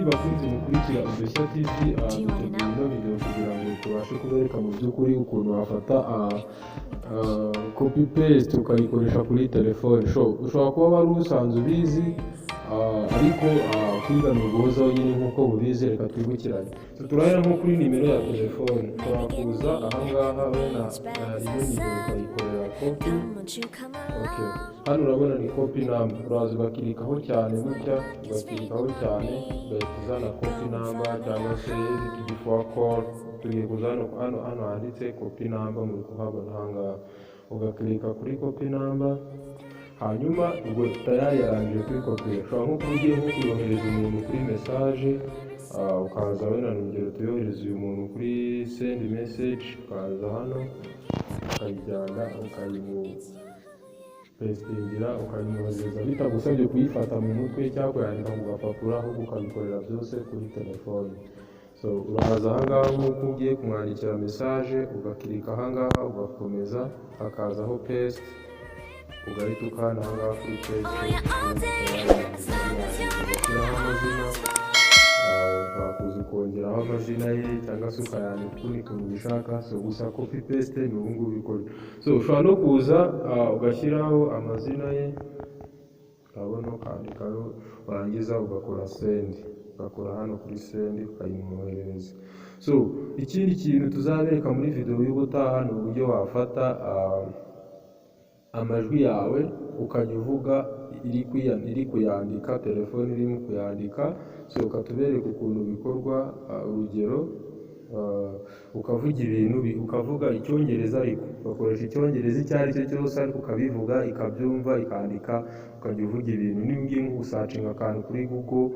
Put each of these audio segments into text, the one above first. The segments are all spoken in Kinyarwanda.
bakunze mukurikira Udushya TV, dutegura ino video kugira ngo tubashe kubereka mu by'ukuri ukuntu wafata copy paste ukayikoresha kuri telefone. Ushobora kuba wari usanzwe ubizi, ariko kwiga ni uguhozaho nyine nk'uko bubizi. Reka twibukiranye, turahera nko kuri nimero ya telefone. Ushobora kuza ahangaha wenda iyo nimero ukayikorera copy. Hano urabona ni copy number, uraza ugakirikaho cyane gutya, ugakirikaho cyane ugahita uzana copy number cyangwa se before call. Tugiye kuzana hano handitse copy number, muri kuhabona ahangaha, ugakirika kuri copy number. Hanyuma ubwo tayari yarangije kuri copy. Ushobora nko kugiye nko kuyohereza umuntu kuri message, ukaza wenda urugero tuyohereza uyu muntu kuri send message, ukaza hano ukayijyana ukayimupestingira ukayimwohereza bitagusabye kuyifata mu mutwe cyangwa kuyandika ku gapapuro, ahubwo ukabikorera byose kuri telefone. Uraza ahangaha nk'uko ugiye kumwandikira message, ugakirika ahangaha ugakomeza, hakazaho paste, ugahita ukanda ahangaha kuri paste, ugashyiraho amazina, ushobora kuza ukongeraho amazina ye cyangwa se ukayandika ukundi kuntu ubishaka. Gusa copy paste ni ubu ngubu bikora. Ushobora no kuza ugashyiraho amazina ye, ukabona ukandikaho, warangiza ugakora send, ugakora hano kuri send ukayimwoherereza. Ikindi kintu tuzabereka muri video y'ubutaha ni uburyo wafata amajwi yawe ukajya uvuga iri kuyandika, telefone irimo kuyandika. Ukatubereka ukuntu bikorwa. Urugero, ukavuga ibintu, ukavuga icyongereza ariko ugakoresha icyongereza icyo ari cyo cyose, ariko ukabivuga ikabyumva ikandika, ukajya uvuga ibintu. Niba ugiye nko gusacinga akantu kuri Google,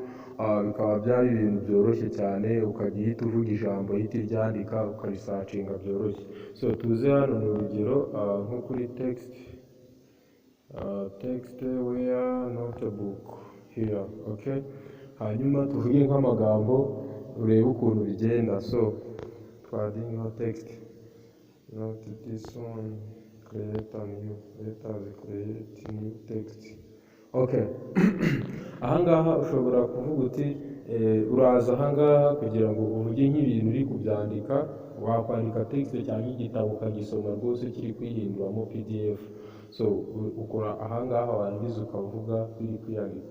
bikaba byari ibintu byoroshye cyane, ukajya uhita uvuga ijambo ihita iryandika ukarisacinga byoroshye. Tuze hano ni urugero nko kuri text where notebook here. Hanyuma tuvuge nk'amagambo, urebe ukuntu bigenda. Twadingaho text, not this one, create a new, let us create new text. Ahangaha ushobora kuvuga uti uraza ahangaha kugira ngo uvuge nk'ibintu uri kubyandika, wakwandika text cyangwa igitabo ukagisoma rwose kiri kwihinduramo PDF. Ukora ahangaha warangiza ukavuga biri kwiyandika.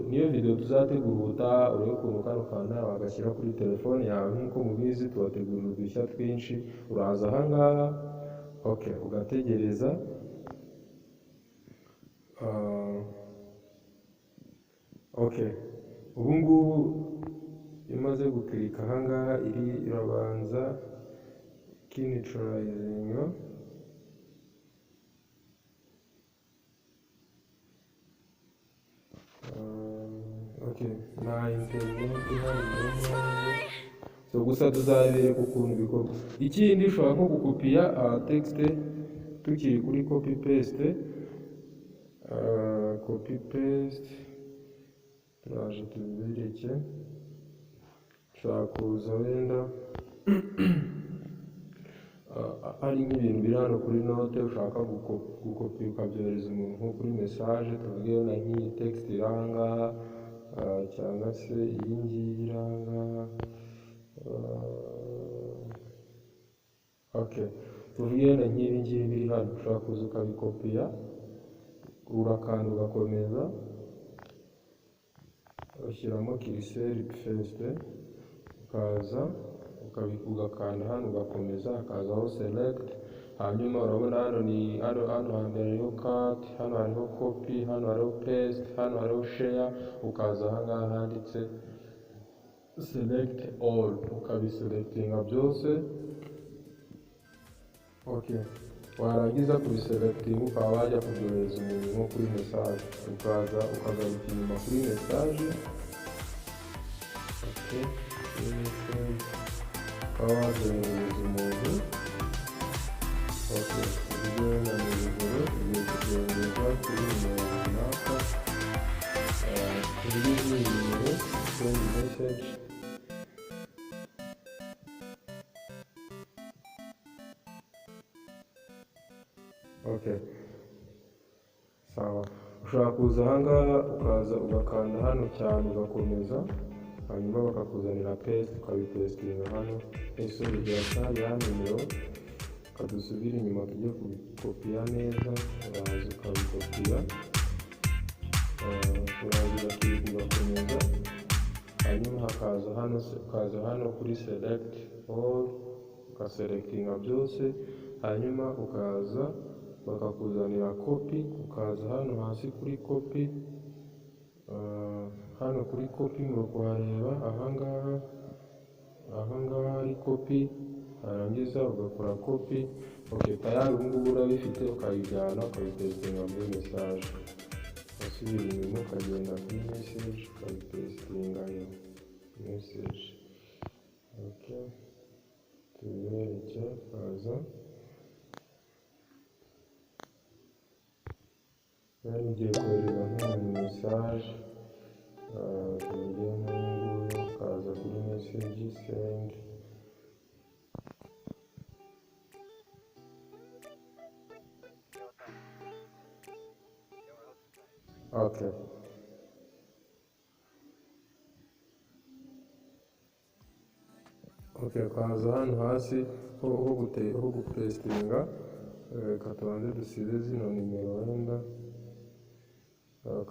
Niyo video tuzategura ubutaha, urebe ukuntu kano kantu wagashyira kuri telefone yawe. Nk'uko mubizi tubategura udushya twinshi. Uraza ahangaha ugategereza, ubu ngubu imaze gukirika ahangaha irabanza kiniturayizinga. Nta interineti ihari, gusa tuzabereka ukuntu bikorwa. Ikindi ushobora nko gukopiya text tukiri kuri copy paste. Turaje tubireke. Ushobora kuza wenda hari nk'ibintu biri hano kuri note ushaka gukopi ukabyohereza umuntu nko kuri message. Tuvuge na nk'iyi text iri ahangaha, cyangwa se iyi ngiyi iri ahangaha. Tuvuge na nk'ibi ngibi biri hano, ushobora kuza ukabikopiya, urakanda ugakomeza, ushyiramo kiriseri first, ukaza ugakanda hano ugakomeza, hakazaho select. Hanyuma urabona hano hambere hariho cut, hano hariho copy, hano hariho paste, hano hariho share. Ukaza ahangaha handitse select all, ukabiselectinga byose. Warangiza kubiselectinga ukaba wajya kubyohereza umuntu nko kuri message. Ukaza ukagaruka inyuma kuri message, ukaba wabyohereza umuntu. Uburyo na nimero ugiye kubyohereza kuri nimero runaka, kuri iyi nimero send message. Sawa. Ushobora kuza ahangaha ukaza ugakanda hano cyane ugakomeza, hanyuma bakakuzanira paste ukabipestinga hano. Ese biracyari ya nimero, kadusubira inyuma tujye kubikopiya neza, uraza ukabikopiya, uraza ugakomeza, hanyuma ukaza hano kuri select all, ukaselectinga byose, hanyuma ukaza bakakuzanira copy, ukaza hano hasi kuri copy, hano kuri copy ngo kuhareba ahangaha hari copy, harangiza ugakora copy. Okay, tayari ubungubu urabifite, ukayijyana ukabipestinga muri message, usubira inyuma ukagenda kuri message ukabipestinga yo message. Okay, tubereke kaza nari ngiye kohereza nk'umuntu message, tugiye nk'uyu kaza kuri message send. Okay, kaza hano hasi ho gupestinga, reka tubanze dusize zino nimero wenda,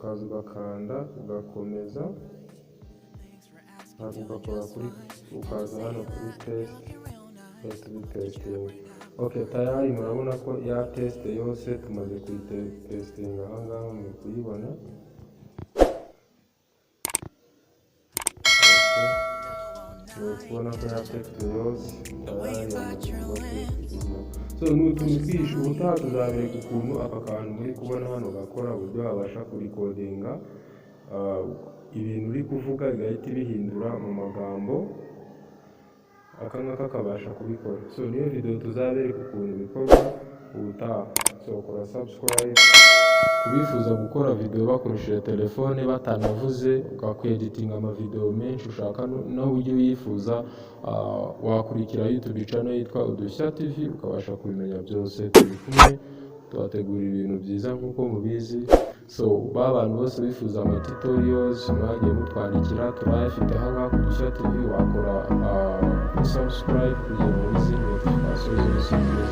kaza ugakanda ugakomeza, ugakora kuri, ukaza hano kuri paste bipestinga. Okay, tayari murabona ko ya test yose tumaze kuyipestinga ahangaha muri kuyibona. Kubona ko ya test yose so n'utumikisha ubutaha tuzabereka ukuntu aka kantu muri kubona hano gakora, uburyo wabasha kurikodinga ibintu uri kuvuga bigahita bihindura mu magambo, aka ngaka kabasha kubikora. So niyo video tuzabereka ukuntu bikorwa ubutaha. So kora subscribe. Kubifuza gukora video bakoresheje telefone batanavuze, ukakweditinga amavideo menshi ushaka naho ujye wifuza, wakurikira YouTube channel yitwa Udushya TV ukabasha kubimenya byose. Turi kumwe tubategura ibintu byiza nk'uko mubizi. So bantu bose bifuza ama tutorials mwagiye mutwandikira, turayafite hanga ku Udushya TV, wakora subscribe kugira ngo izindi notifications zose zibe.